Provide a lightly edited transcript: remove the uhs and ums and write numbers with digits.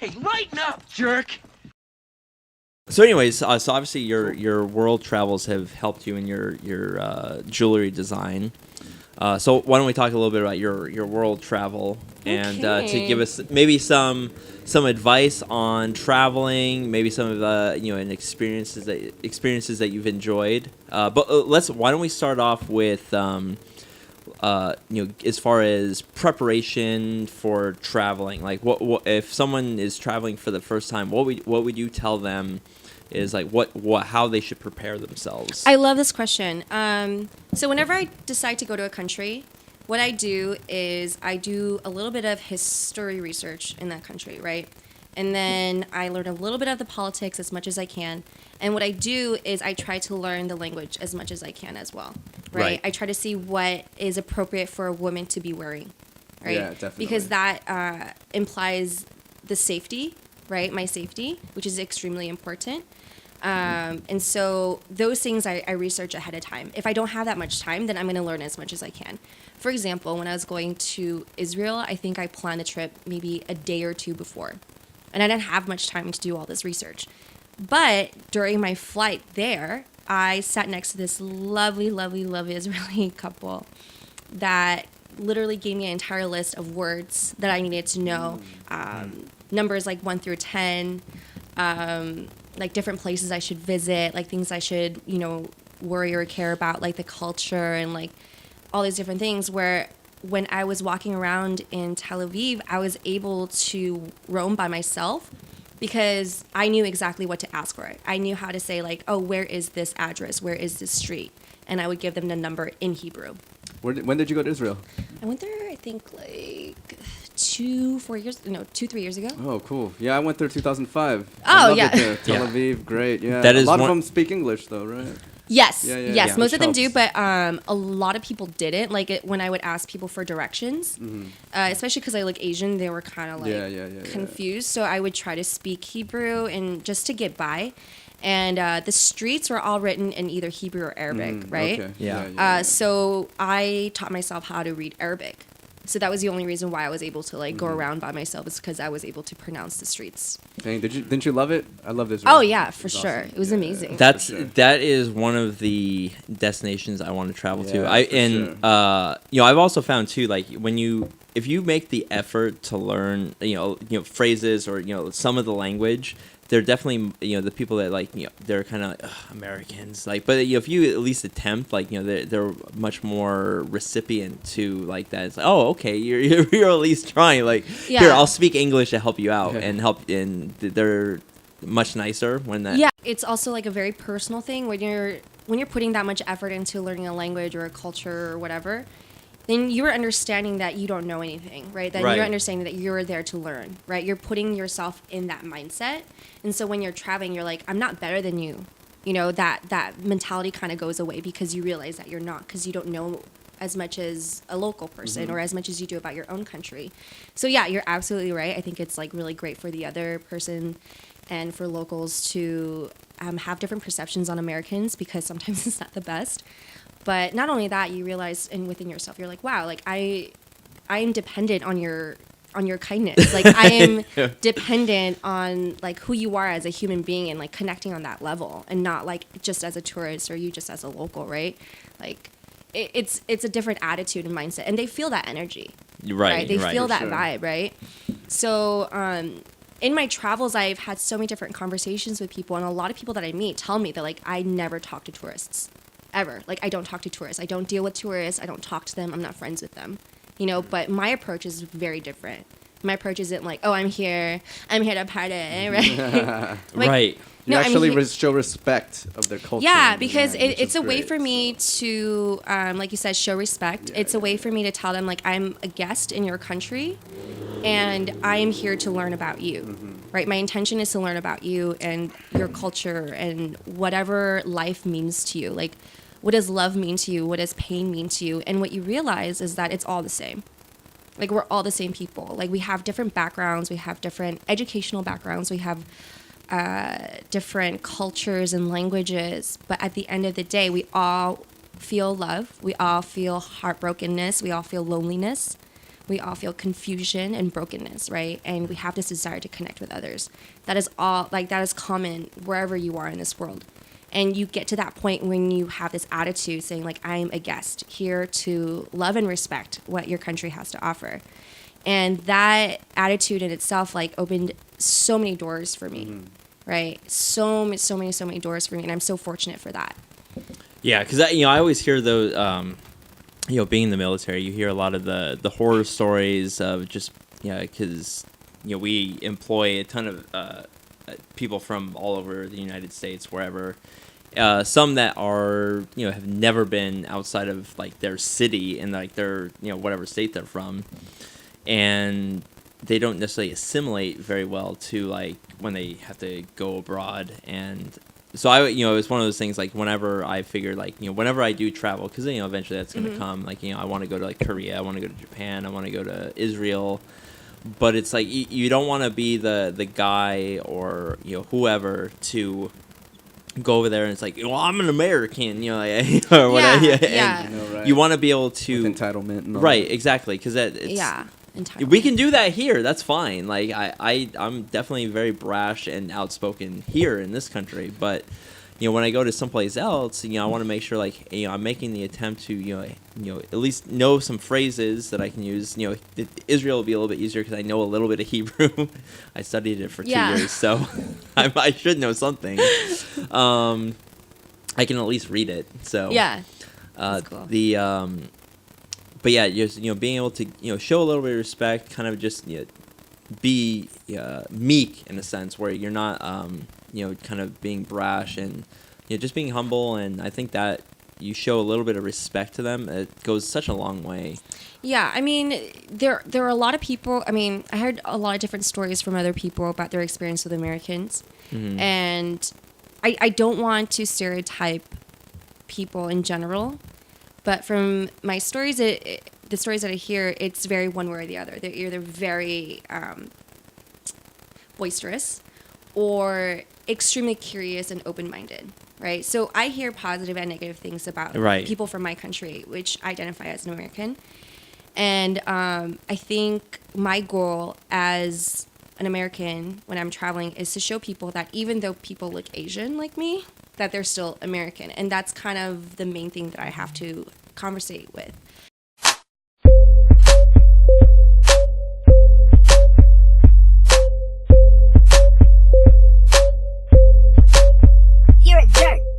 Hey, lighten up, jerk! So, anyways, so obviously your world travels have helped you in your jewelry design. So why don't we talk a little bit about your world travel and to give us maybe some advice on traveling, maybe some of the and experiences that you've enjoyed. But why don't we start off with as far as preparation for traveling, like what if someone is traveling for the first time, what would you tell them is like what how they should prepare themselves? I love this question. So whenever I decide to go to a country, what I do is I do a little bit of history research in that country, right? And then I learn a little bit of the politics as much as I can. And what I do is I try to learn the language as much as I can as well, right? I try to see what is appropriate for a woman to be wearing, right? Yeah, definitely. Because that implies the safety, right? My safety, which is extremely important. And so those things I research ahead of time. If I don't have that much time, then I'm going to learn as much as I can. For example, when I was going to Israel, I think I planned the trip maybe a day or two before. And I didn't have much time to do all this research. But during my flight there, I sat next to this lovely, lovely, lovely Israeli couple that literally gave me an entire list of words that I needed to know, numbers like 1 through 10, like different places I should visit, like things I should, worry or care about, like the culture and like all these different things, where when I was walking around in Tel Aviv, I was able to roam by myself because I knew exactly what to ask for. I knew how to say like, oh, where is this address? Where is this street? And I would give them the number in Hebrew. When did you go to Israel? I went there, I think, like 3 years ago. Oh, cool. Yeah, I went there 2005. Oh, I loved yeah. it there. Tel Yeah. Aviv, great. Yeah, That is a lot one- of them speak English, though, right? Yes, Yeah, yes, yeah. most Which of them do, helps. but a lot of people didn't. Like when I would ask people for directions, especially because I look Asian, they were kind of like Yeah. confused. So I would try to speak Hebrew and just to get by. And the streets were all written in either Hebrew or Arabic, right? Okay. Yeah. So I taught myself how to read Arabic. So that was the only reason why I was able to like go around by myself, is because I was able to pronounce the streets. Dang, didn't you love it? I love Israel. Oh yeah, for It's sure. awesome. It was Yeah. amazing. That is one of the destinations I want to travel to. Yeah, for sure. I've also found too, like if you make the effort to learn phrases or some of the language, they're definitely the people that they're kind of Americans, like, but if you at least attempt, like they're much more recipient to like that. It's like, oh, okay, you're at least trying, like, here, Yeah. I'll speak English to help you out Yeah. and help, and they're much nicer when that. Yeah, it's also like a very personal thing when you're putting that much effort into learning a language or a culture or whatever. Then you're understanding that you don't know anything, right? Then Right. you're understanding that you're there to learn, right? You're putting yourself in that mindset. And so when you're traveling, you're like, I'm not better than you. That mentality kind of goes away because you realize that you're not, because you don't know as much as a local person or as much as you do about your own country. So yeah, you're absolutely right. I think it's like really great for the other person and for locals to have different perceptions on Americans, because sometimes it's not the best. But not only that, you realize, and within yourself, you're like, wow, like I am dependent on your kindness. Like I am dependent on like who you are as a human being and like connecting on that level, and not like just as a tourist or you just as a local, right? Like it's a different attitude and mindset, and they feel that energy. Right. They right. feel For that sure. vibe, right? So in my travels, I've had so many different conversations with people, and a lot of people that I meet tell me that like I never talk to tourists. Ever. Like, I don't talk to tourists. I don't deal with tourists. I don't talk to them. I'm not friends with them. But my approach is very different. My approach isn't like, oh, I'm here to party, right? Like, Right. You no, I'm actually here- show respect of their culture. Yeah, because which it's is a way great, for me so. to, like you said, show respect. Yeah, It's a way for me to tell them, like, I'm a guest in your country, and I am here to learn about you, right? My intention is to learn about you and your culture and whatever life means to you. Like, what does love mean to you? What does pain mean to you? And what you realize is that it's all the same. Like, we're all the same people. Like, we have different backgrounds. We have different educational backgrounds. We have different cultures and languages. But at the end of the day, we all feel love. We all feel heartbrokenness. We all feel loneliness. We all feel confusion and brokenness, right? And we have this desire to connect with others. That is all, like, that is common wherever you are in this world. And you get to that point when you have this attitude saying, like, I'm a guest here to love and respect what your country has to offer. And that attitude in itself, like, opened so many doors for me, right? So many doors for me. And I'm so fortunate for that. Yeah, because I always hear those. Being in the military, you hear a lot of the horror stories of just because we employ a ton of people from all over the United States, wherever. Some that are have never been outside of like their city and like their whatever state they're from, and they don't necessarily assimilate very well to like when they have to go abroad. And so it was one of those things, like whenever I figured like whenever I do travel, because eventually that's going to come, like I want to go to like Korea, I want to go to Japan, I want to go to Israel, but it's like you don't want to be the guy or whoever to go over there and it's like, well, I'm an American, or whatever. Yeah. Right. You want to be able to with entitlement and all right, that. exactly, because we can do that here. That's fine. Like I'm definitely very brash and outspoken here in this country, but when I go to someplace else, I want to make sure like I'm making the attempt to at least know some phrases that I can use. Israel will be a little bit easier because I know a little bit of Hebrew. I studied it for 2 years, so I should know something. I can at least read it. So Yeah. That's cool. But yeah, just being able to show a little bit of respect, kind of just be meek in a sense where you're not kind of being brash and just being humble, and I think that you show a little bit of respect to them. It goes such a long way. Yeah, I mean, there are a lot of people. I mean, I heard a lot of different stories from other people about their experience with Americans, and I don't want to stereotype people in general. But from my stories, the stories that I hear, it's very one way or the other. They're either very boisterous or extremely curious and open-minded, right? So I hear positive and negative things about people from my country, which I identify as an American. And I think my goal as an American when I'm traveling is to show people that even though people look Asian like me, that they're still American. And that's kind of the main thing that I have to conversate with.